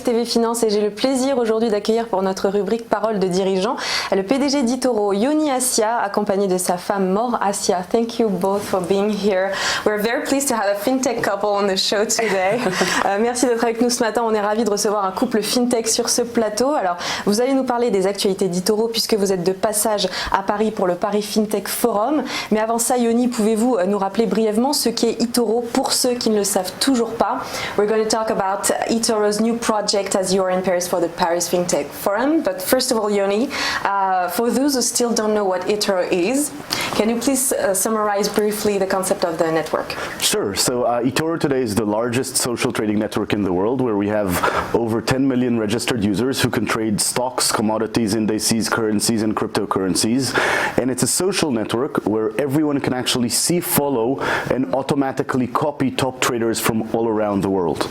Live TV Finance et j'ai le plaisir aujourd'hui d'accueillir pour notre rubrique Parole de dirigeant le PDG d'eToro, Yoni Assia, accompagné de sa femme Mor Assia. Thank you both for being here. We're very pleased to have a fintech couple on the show today. Merci d'être avec nous ce matin. On est ravis de recevoir un couple fintech sur ce plateau. Alors, vous allez nous parler des actualités d'eToro puisque vous êtes de passage à Paris pour le Paris Fintech Forum. Mais avant ça, Yoni, pouvez-vous nous rappeler brièvement ce qu'est eToro pour ceux qui ne le savent toujours pas? We're going to talk about eToro's new project as you are in Paris for the Paris FinTech Forum. But first of all, Yoni, for those who still don't know what eToro is, can you please summarize briefly the concept of the network? Sure. So eToro today is the largest social trading network in the world, where we have over 10 million registered users who can trade stocks, commodities, indices, currencies, and cryptocurrencies. And it's a social network where everyone can actually see, follow, and automatically copy top traders from all around the world.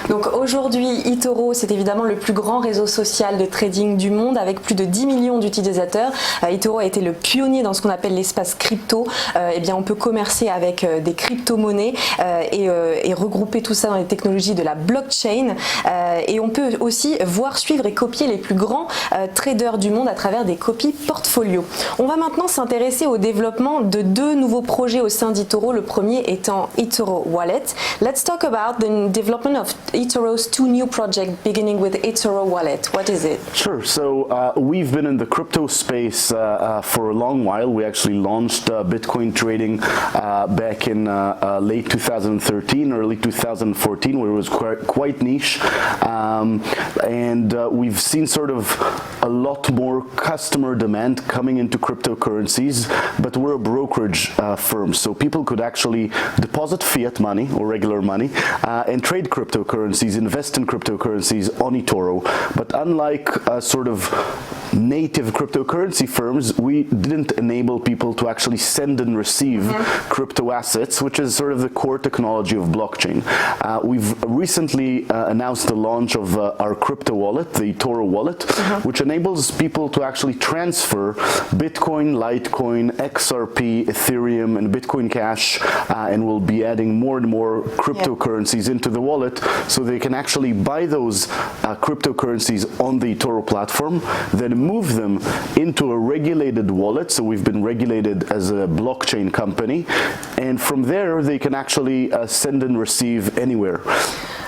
Donc aujourd'hui, eToro, c'est évidemment le plus grand réseau social de trading du monde avec plus de 10 millions d'utilisateurs. eToro a été le pionnier dans ce qu'on appelle l'espace crypto. Eh bien, on peut commercer avec des crypto-monnaies et regrouper tout ça dans les technologies de la blockchain. Et on peut aussi voir, suivre et copier les plus grands traders du monde à travers des copies portfolio. On va maintenant s'intéresser au développement de deux nouveaux projets au sein d'eToro, le premier étant eToro Wallet. Let's talk about the development of eToro's two new projects, beginning with eToro Wallet. What is it? Sure. So we've been in the crypto space for a long while. We actually launched Bitcoin trading back in late 2013, early 2014, where it was quite niche. And we've seen sort of a lot more customer demand coming into cryptocurrencies, but we're a brokerage firm, so people could actually deposit fiat money or regular money and trade cryptocurrencies, invest in cryptocurrencies on eToro. But unlike sort of native cryptocurrency firms, we didn't enable people to actually send and receive crypto assets, which is sort of the core technology of blockchain. We've recently announced the launch of our crypto wallet, the eToro Wallet, which enables people to actually transfer Bitcoin, Litecoin, XRP, Ethereum, and Bitcoin Cash, and we'll be adding more and more cryptocurrencies into the wallet, so they can actually buy those cryptocurrencies on the eToro platform, then move them into a regulated wallet. So we've been regulated as a blockchain company, and from there they can actually send and receive anywhere.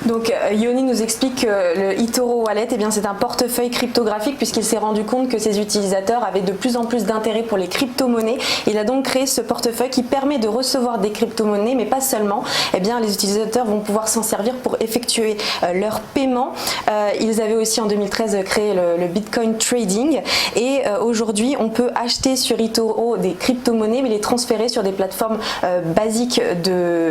Donc Yoni nous explique que le eToro Wallet, eh bien, c'est un portefeuille cryptographique puisqu'il s'est rendu compte que ses utilisateurs avaient de plus en plus d'intérêt pour les crypto-monnaies. Il a donc créé ce portefeuille qui permet de recevoir des crypto-monnaies, mais pas seulement. Eh bien, les utilisateurs vont pouvoir s'en servir pour effectuer leurs paiements. Ils avaient aussi en 2013 créé le Bitcoin Trading et aujourd'hui on peut acheter sur eToro des crypto-monnaies mais les transférer sur des plateformes basiques de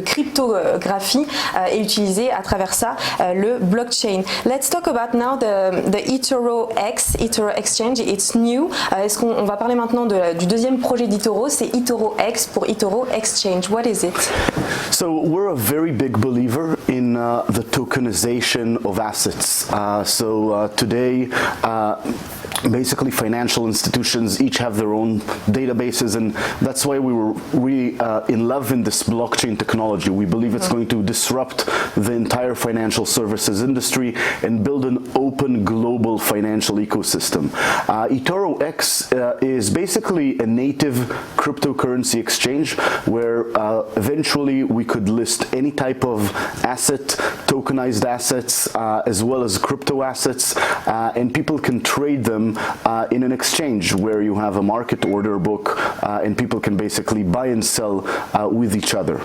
cryptographie et utiliser à travers ça le blockchain. Let's talk about now the eToro X, eToro Exchange. It's new. Est-ce qu'on va parler maintenant du deuxième projet d'eToro, c'est eToro X pour eToro Exchange. What is it? So we're a very big believer in the tokenization of assets. Today, basically financial institutions each have their own databases, and that's why we were really in love in this blockchain technology. We believe it's going to disrupt the entire financial services industry and build an open global financial ecosystem. eToro X is basically a native cryptocurrency exchange where eventually we could list any type of asset, tokenized assets, as well as crypto assets, and people can trade them in an exchange where you have a market order book and people can basically buy and sell with each other.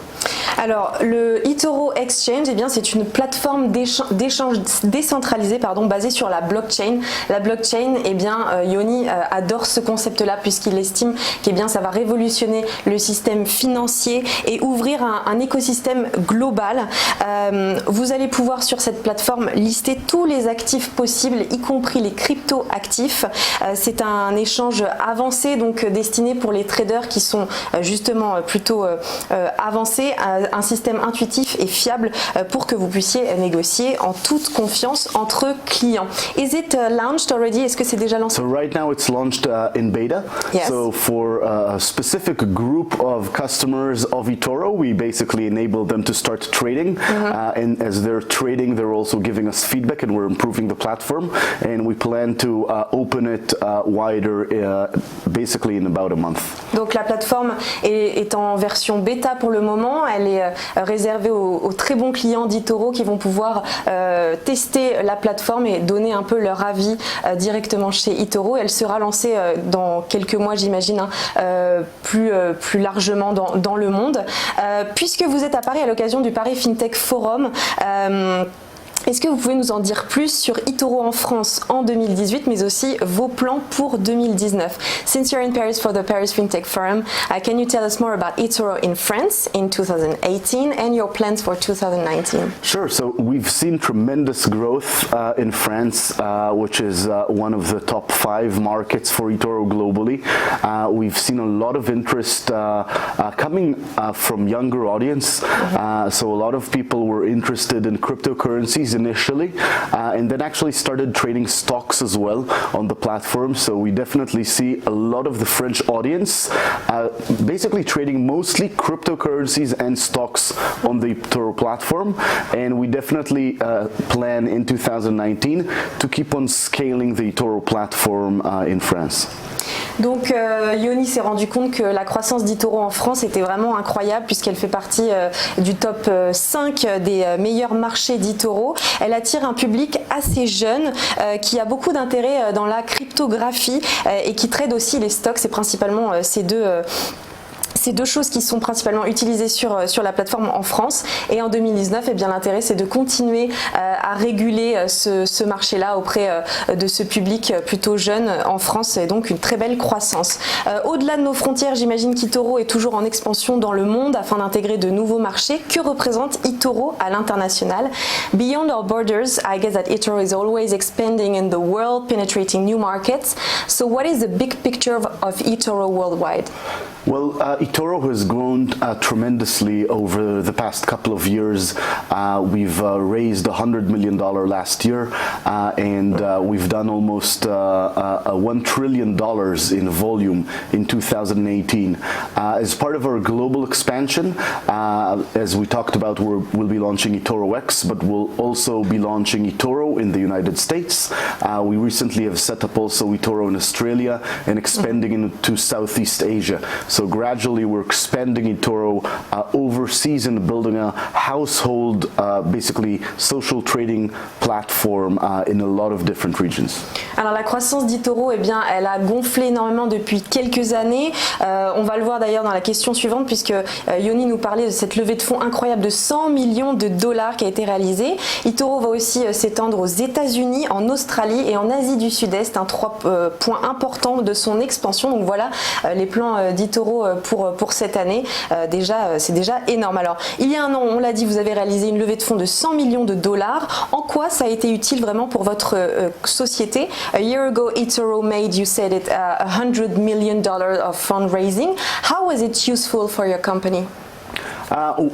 Alors, le eToro Exchange, eh bien, c'est une plateforme d'échange décentralisée basée sur la blockchain. La blockchain, eh bien, Yoni adore ce concept-là puisqu'il estime que ça va révolutionner le système financier et ouvrir un écosystème global. Vous allez pouvoir sur cette plateforme lister tous les actifs possibles, y compris les crypto-actifs. C'est un échange avancé, donc destiné pour les traders qui sont justement plutôt avancés. un système intuitif et fiable pour que vous puissiez négocier en toute confiance entre clients. Is it launched already? Est-ce que c'est déjà lancé? So right now it's launched in beta. Yes. So for a specific group of customers of eToro, we basically enable them to start trading. And as they're trading, they're also giving us feedback, and we're improving the platform. And we plan to open it wider, basically in about a month. Donc la plateforme est en version bêta pour le moment. Elle est réservée aux très bons clients d'eToro qui vont pouvoir tester la plateforme et donner un peu leur avis directement chez eToro. Elle sera lancée dans quelques mois, j'imagine, plus largement dans le monde. Puisque vous êtes à Paris à l'occasion du Paris FinTech Forum, est-ce que vous pouvez nous en dire plus sur eToro en France en 2018, mais aussi vos plans pour 2019? Since you're in Paris for the Paris FinTech Forum, can you tell us more about eToro in France in 2018 and your plans for 2019? Sure. So we've seen tremendous growth in France, which is one of the top 5 markets for eToro globally. We've seen a lot of interest coming from younger audience. So a lot of people were interested in cryptocurrencies initially, and then actually started trading stocks as well on the platform. So we definitely see a lot of the French audience basically trading mostly cryptocurrencies and stocks on the eToro platform, and we definitely plan in 2019 to keep on scaling the eToro platform in France. Donc Yoni s'est rendu compte que la croissance d'eToro en France était vraiment incroyable puisqu'elle fait partie du top 5 des meilleurs marchés d'eToro. Elle attire un public assez jeune qui a beaucoup d'intérêt dans la cryptographie et qui trade aussi les stocks. C'est principalement ces deux choses qui sont principalement utilisées sur la plateforme en France. Et en 2019, eh bien, l'intérêt c'est de continuer à réguler ce marché-là auprès de ce public plutôt jeune en France, et donc une très belle croissance. Au-delà de nos frontières, j'imagine qu'eToro est toujours en expansion dans le monde afin d'intégrer de nouveaux marchés. Que représente eToro à l'international? Beyond our borders, I guess that eToro is always expanding in the world, penetrating new markets. So what is the big picture of eToro worldwide? Well, eToro has grown tremendously over the past couple of years. We've raised $100 million last year, and we've done almost $1 trillion in volume in 2018. As part of our global expansion, as we talked about, we'll be launching eToro X, but we'll also be launching eToro in the United States. We recently have set up also eToro in Australia and expanding into Southeast Asia. So gradually we're expanding eToro overseas and building a household, basically social trading platform in a lot of different regions. Alors la croissance d'eToro, eh bien, elle a gonflé énormément depuis quelques années. On va le voir d'ailleurs dans la question suivante puisque Yoni nous parlait de cette levée de fonds incroyable de $100 millions qui a été réalisée. eToro va aussi s'étendre aux États-Unis, en Australie et en Asie du Sud-Est, 3 points importants de son expansion. Donc voilà les plans d'eToro pour cette année. C'est déjà énorme. Alors, il y a un an, on l'a dit, vous avez réalisé une levée de fonds de $100 millions. En quoi ça a été utile vraiment pour votre société? A year ago, eToro made, you said it, $100 million of fundraising. How was it useful for your company?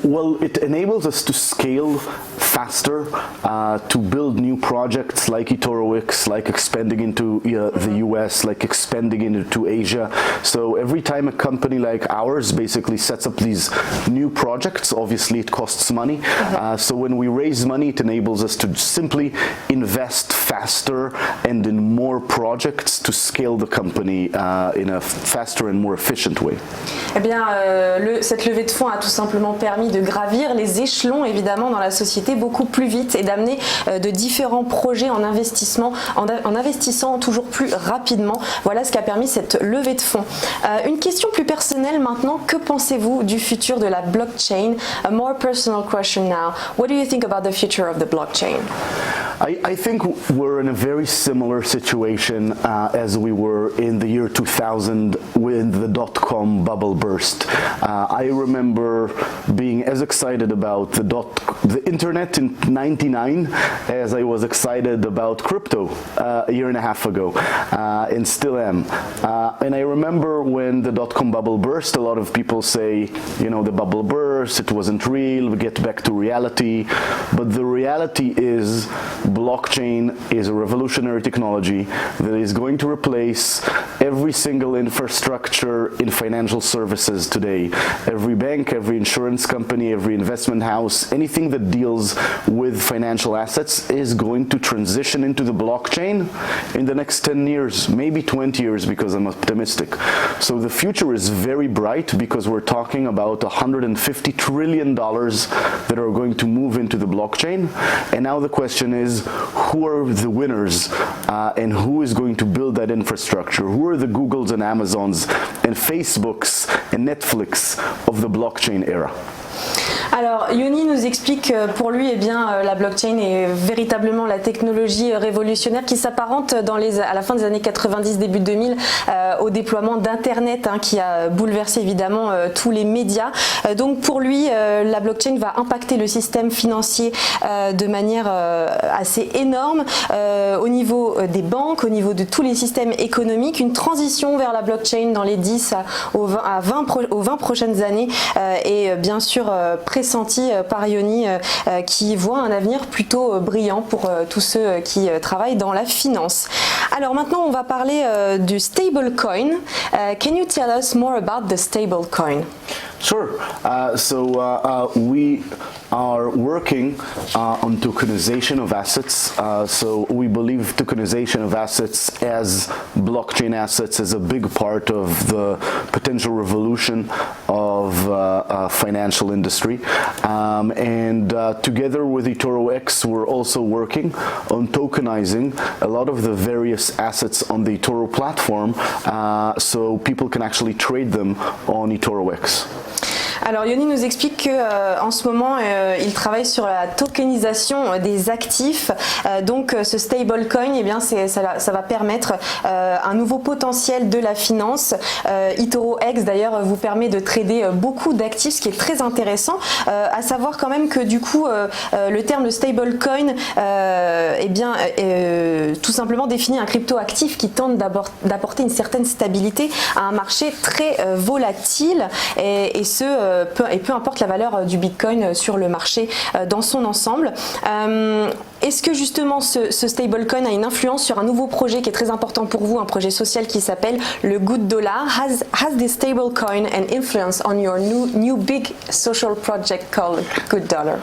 Well, it enables us to scale faster, to build new projects like eToro X, like expanding into the US, like expanding into Asia. So every time a company like ours basically sets up these new projects, obviously it costs money. So when we raise money, it enables us to simply invest faster and in more projects to scale the company in a faster and more efficient way. Eh bien, cette levée de fonds a tout simplement permis de gravir les échelons évidemment dans la société beaucoup plus vite et d'amener de différents projets en investissement, en investissant toujours plus rapidement. Voilà ce qui a permis cette levée de fonds. Une question plus personnelle maintenant, que pensez-vous du futur de la blockchain? A more personal question now. What do you think about the future of the blockchain? I think we're in a very similar situation as we were in the year 2000 when the dot-com bubble burst. I remember being as excited about the internet in '99 as I was excited about crypto a year and a half ago, and still am. And I remember when the dot-com bubble burst, a lot of people say, you know, the bubble burst, it wasn't real, we get back to reality. But the reality is blockchain is a revolutionary technology that is going to replace every single infrastructure in financial services today. Every bank, every insurance company, every investment house, anything that deals with financial assets is going to transition into the blockchain in the next 10 years, maybe 20 years because I'm optimistic. So the future is very bright because we're talking about $150 trillion that are going to move into the blockchain. And now the question is, who are the winners and who is going to build that infrastructure? Who are the Googles and Amazons and Facebooks and Netflix of the blockchain era? Alors, Yoni nous explique que pour lui, eh bien, la blockchain est véritablement la technologie révolutionnaire qui s'apparente à la fin des années 90, début 2000, au déploiement d'Internet qui a bouleversé évidemment tous les médias. Donc pour lui, la blockchain va impacter le système financier de manière assez énorme au niveau des banques, au niveau de tous les systèmes économiques. Une transition vers la blockchain dans les 10 aux 20 prochaines années est bien sûr pressenti par Yoni qui voit un avenir plutôt brillant pour tous ceux qui travaillent dans la finance. Alors maintenant on va parler du stablecoin. Can you tell us more about the stablecoin? Sure. We are working on tokenization of assets. So we believe tokenization of assets as blockchain assets is a big part of the potential revolution of financial industry. Together with eToro X, we're also working on tokenizing a lot of the various assets on the eToro platform so people can actually trade them on eToro X. Alors Yoni nous explique que en ce moment il travaille sur la tokenisation des actifs. Donc ce stablecoin, eh bien ça va permettre un nouveau potentiel de la finance. eToro X d'ailleurs vous permet de trader beaucoup d'actifs, ce qui est très intéressant. À savoir quand même que du coup le terme de stablecoin eh bien tout simplement définit un crypto-actif qui tente d'apporter une certaine stabilité à un marché très volatile et peu importe la valeur du Bitcoin sur le marché dans son ensemble. Est-ce que justement ce stablecoin a une influence sur un nouveau projet qui est très important pour vous, un projet social qui s'appelle le Good Dollar? Has this stablecoin an influence on your new big social project called Good Dollar?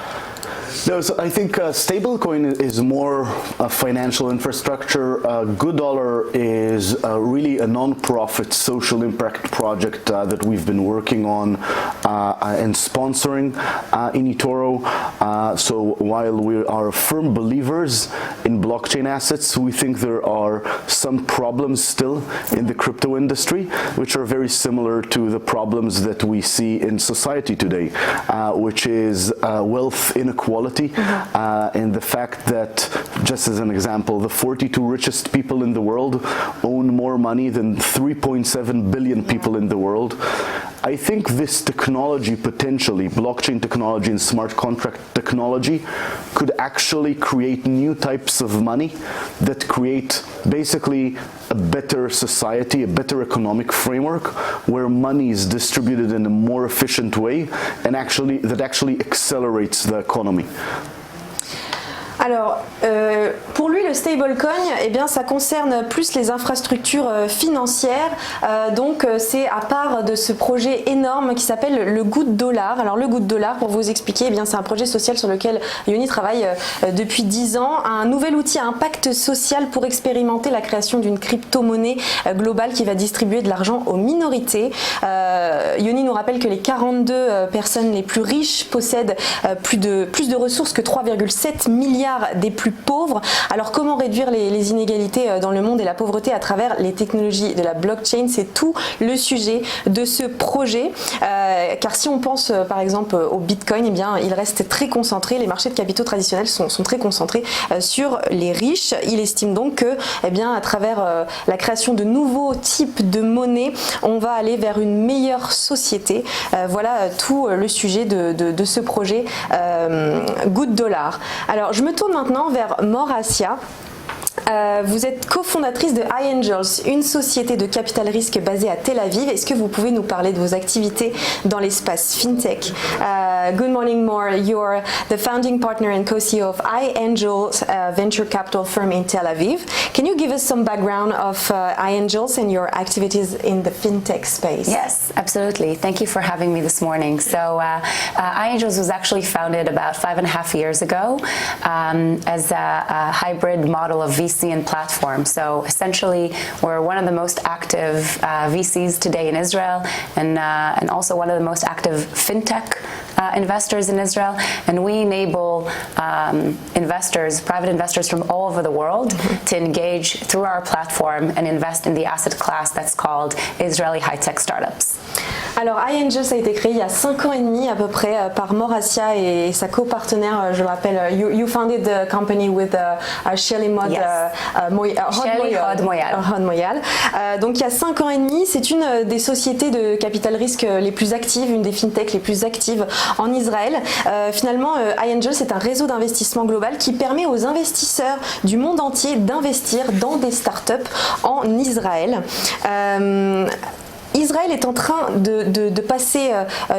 No, so I think stablecoin is more a financial infrastructure. Good Dollar is really a non-profit social impact project that we've been working on and sponsoring in eToro. So while we are firm believers in blockchain assets, we think there are some problems still in the crypto industry, which are very similar to the problems that we see in society today, which is wealth inequality. And the fact that, just as an example, the 42 richest people in the world own more money than 3.7 billion people in the world. I think this technology, potentially, blockchain technology and smart contract technology, could actually create new types of money that create basically a better society, a better economic framework where money is distributed in a more efficient way and that actually accelerates the economy. Alors, pour lui, le stablecoin, eh bien, ça concerne plus les infrastructures financières. Donc, c'est à part de ce projet énorme qui s'appelle le Good Dollar. Alors, le Good Dollar, pour vous expliquer, eh bien, c'est un projet social sur lequel Yoni travaille depuis 10 ans. Un nouvel outil à impact social pour expérimenter la création d'une crypto-monnaie globale qui va distribuer de l'argent aux minorités. Yoni nous rappelle que les 42 personnes les plus riches possèdent plus de ressources que 3,7 milliards milliards des plus pauvres. Alors comment réduire les inégalités dans le monde et la pauvreté à travers les technologies de la blockchain? C'est tout le sujet de ce projet. Car si on pense par exemple au Bitcoin, eh bien, il reste très concentré. Les marchés de capitaux traditionnels sont très concentrés sur les riches. Il estime donc que, eh bien, à travers la création de nouveaux types de monnaie, on va aller vers une meilleure société. Voilà tout le sujet de ce projet Good Dollar. Alors je me tourne maintenant vers Mor Assia. Vous êtes cofondatrice de iAngels, une société de capital risque basée à Tel Aviv. Est-ce que vous pouvez nous parler de vos activités dans l'espace FinTech? Good morning, Mor. You're the founding partner and co-CEO of iAngels, venture capital firm in Tel Aviv. Can you give us some background of iAngels and your activities in the FinTech space? Yes, absolutely. Thank you for having me this morning. So iAngels was actually founded about 5.5 years ago as a hybrid model of VC and platform. So essentially, we're one of the most active VCs today in Israel, and also one of the most active fintech investors in Israel. And we enable investors, private investors from all over the world, to engage through our platform and invest in the asset class that's called Israeli high-tech startups. Alors iAngels a été créé il y a 5 ans et demi à peu près par Mor Assia et sa copartenaire, je le rappelle, you founded the company with Shelly Hod Moyal. Donc il y a 5 ans et demi, c'est une des sociétés de capital risque les plus actives, une des fintech les plus actives en Israël. Finalement, iAngels est un réseau d'investissement global qui permet aux investisseurs du monde entier d'investir dans des startups en Israël. Israël est en train de passer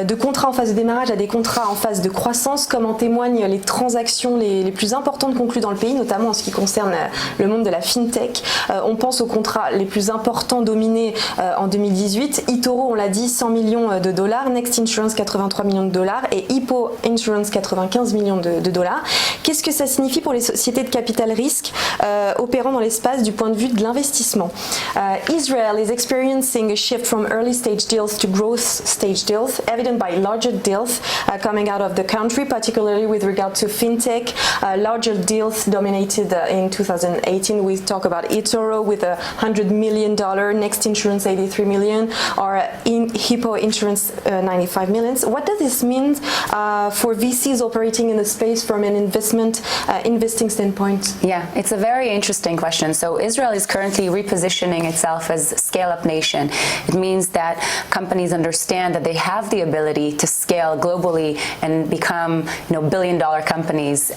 de contrats en phase de démarrage à des contrats en phase de croissance, comme en témoignent les transactions les plus importantes conclues dans le pays, notamment en ce qui concerne le monde de la fintech. On pense aux contrats les plus importants dominés en 2018. eToro, on l'a dit, 100 millions de dollars, Next Insurance 83 millions de dollars et Hippo Insurance 95 millions de dollars. Qu'est-ce que ça signifie pour les sociétés de capital risque opérant dans l'espace du point de vue de l'investissement? Israel is experiencing a shift from early stage deals to growth stage deals, evident by larger deals coming out of the country, particularly with regard to fintech. Larger deals dominated in 2018. We talk about eToro with $100 million, Next Insurance 83 million, or Hippo Insurance 95 million. What does this mean for VCs operating in the space from an investing standpoint? Yeah, it's a very interesting question. So Israel is currently repositioning itself as a scale-up nation. It means that companies understand that they have the ability to scale globally and become, billion-dollar companies.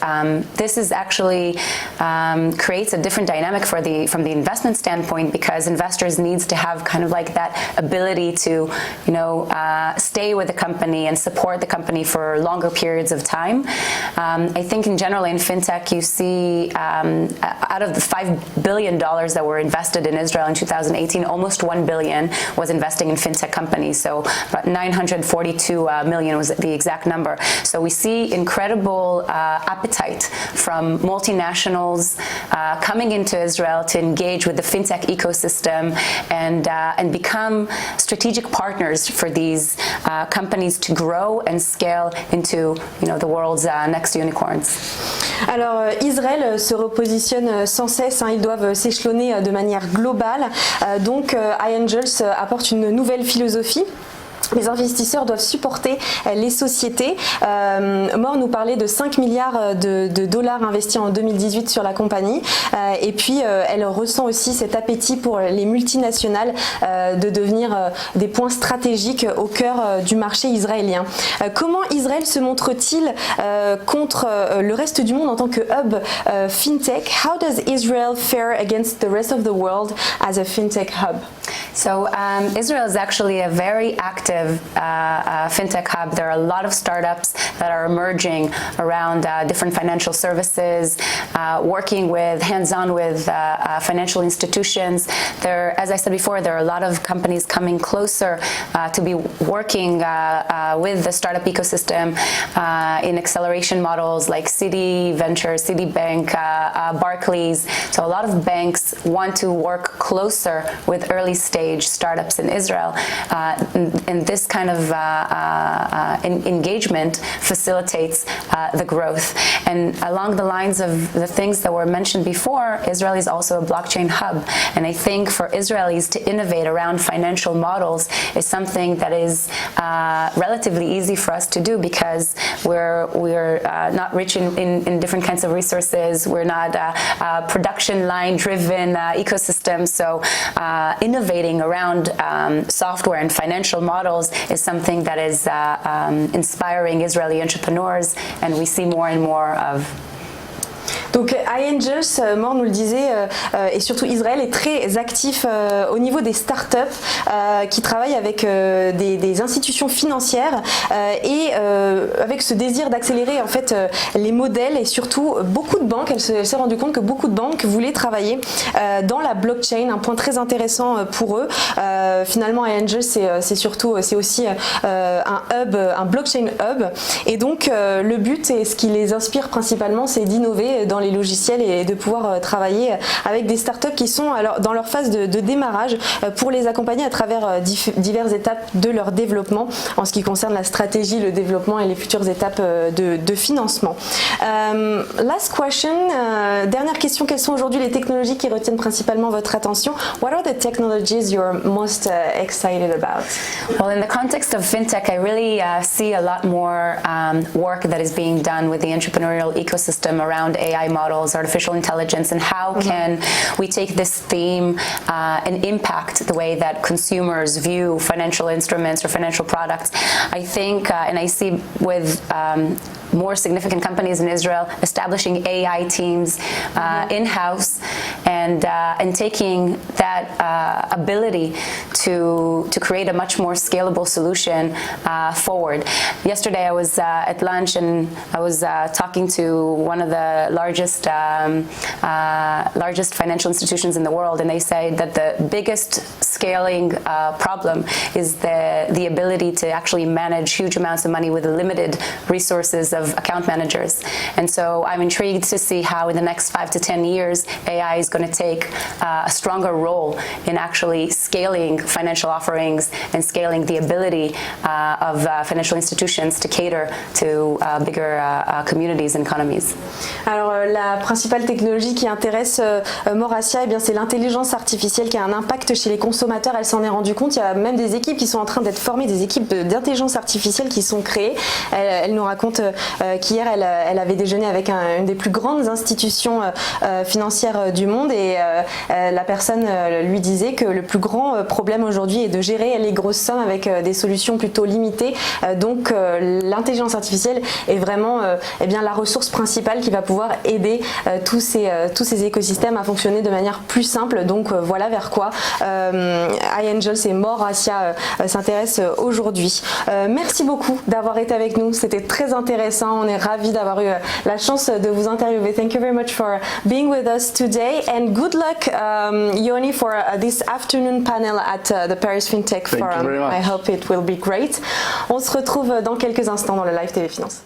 This is actually creates a different dynamic from the investment standpoint, because investors needs to have kind of like that ability to, stay with the company and support the company for longer periods of time. I think in general in fintech, you see out of the $5 billion that were invested in Israel in 2018, almost $1 billion was invested in fintech companies. So about 942 million was the exact number. So we see incredible appetite from multinationals coming into Israel to engage with the fintech ecosystem and become strategic partners for these companies to grow and scale into the world's next unicorns. Alors Israël se repositionne sans cesse, ils doivent s'échelonner de manière globale. Donc iAngels apporte une nouvelle philosophie. Les investisseurs doivent supporter les sociétés. Mor nous parlait de 5 milliards de dollars investis en 2018 sur la compagnie. Et puis, elle ressent aussi cet appétit pour les multinationales de devenir des points stratégiques au cœur du marché israélien. Comment Israël se montre-t-il contre le reste du monde en tant que hub fintech? How does Israel fare against the rest of the world as a fintech hub? So Israel is actually a very active fintech hub. There are a lot of startups that are emerging around different financial services, working with hands-on with financial institutions. As I said before, there are a lot of companies coming closer to be working with the startup ecosystem in acceleration models like Citi Ventures, Citibank, Barclays. So a lot of banks want to work closer with early stage stage startups in Israel. And this kind of engagement facilitates the growth. And along the lines of the things that were mentioned before, Israel is also a blockchain hub. And I think for Israelis to innovate around financial models is something that is relatively easy for us to do, because we're not rich in different kinds of resources. We're not a production line driven ecosystem. So innovating around software and financial models is something that is inspiring Israeli entrepreneurs, and we see more and more of. Donc iAngels, Mor nous le disait, et surtout Israël est très actif au niveau des startups qui travaillent avec des institutions financières et avec ce désir d'accélérer en fait les modèles, et surtout beaucoup de banques, elle s'est rendue compte que beaucoup de banques voulaient travailler dans la blockchain, un point très intéressant pour eux. Finalement iAngels c'est aussi un hub, un blockchain hub, et donc le but et ce qui les inspire principalement, c'est d'innover dans les logiciels et de pouvoir travailler avec des startups qui sont alors dans leur phase de démarrage pour les accompagner à travers diverses étapes de leur développement en ce qui concerne la stratégie, le développement et les futures étapes de financement. Last question, dernière question, quelles sont aujourd'hui les technologies qui retiennent principalement votre attention? What are the technologies you're most excited about? Well, in the context of fintech, I really see a lot more work that is being done with the entrepreneurial ecosystem around AI models, artificial intelligence, and how can we take this theme and impact the way that consumers view financial instruments or financial products. I think, and I see with more significant companies in Israel establishing AI teams in-house and taking that ability to create a much more scalable solution forward. Yesterday I was at lunch and I was talking to one of the largest financial institutions in the world, and they say that the biggest scaling problem is the ability to actually manage huge amounts of money with limited resources of account managers. And so I'm intrigued to see how in the next 5 to 10 years AI is going to take a stronger role in actually scaling financial offerings and scaling the ability of financial institutions to cater to bigger communities and economies. Alors la principale technologie qui intéresse Mor Assia, eh bien c'est l'intelligence artificielle qui a un impact chez les consommateurs. Elle s'en est rendue compte. Il y a même des équipes qui sont en train d'être formées, des équipes d'intelligence artificielle qui sont créées. Elle nous raconte qu'hier elle avait déjeuné avec une des plus grandes institutions financières du monde, et la personne lui disait que le plus grand problème aujourd'hui est de gérer les grosses sommes avec des solutions plutôt limitées. Donc l'intelligence artificielle est vraiment eh bien, la ressource principale qui va pouvoir aider tous ces écosystèmes à fonctionner de manière plus simple. Donc voilà vers quoi iAngels et Mor Assia s'intéressent aujourd'hui. Merci beaucoup d'avoir été avec nous, c'était très intéressant. On est ravis d'avoir eu la chance de vous interviewer. Thank you very much for being with us today, and good luck Yoni for this afternoon panel at the Paris FinTech Forum. Thank you very much. I hope it will be great. On se retrouve dans quelques instants dans le Live TV Finance.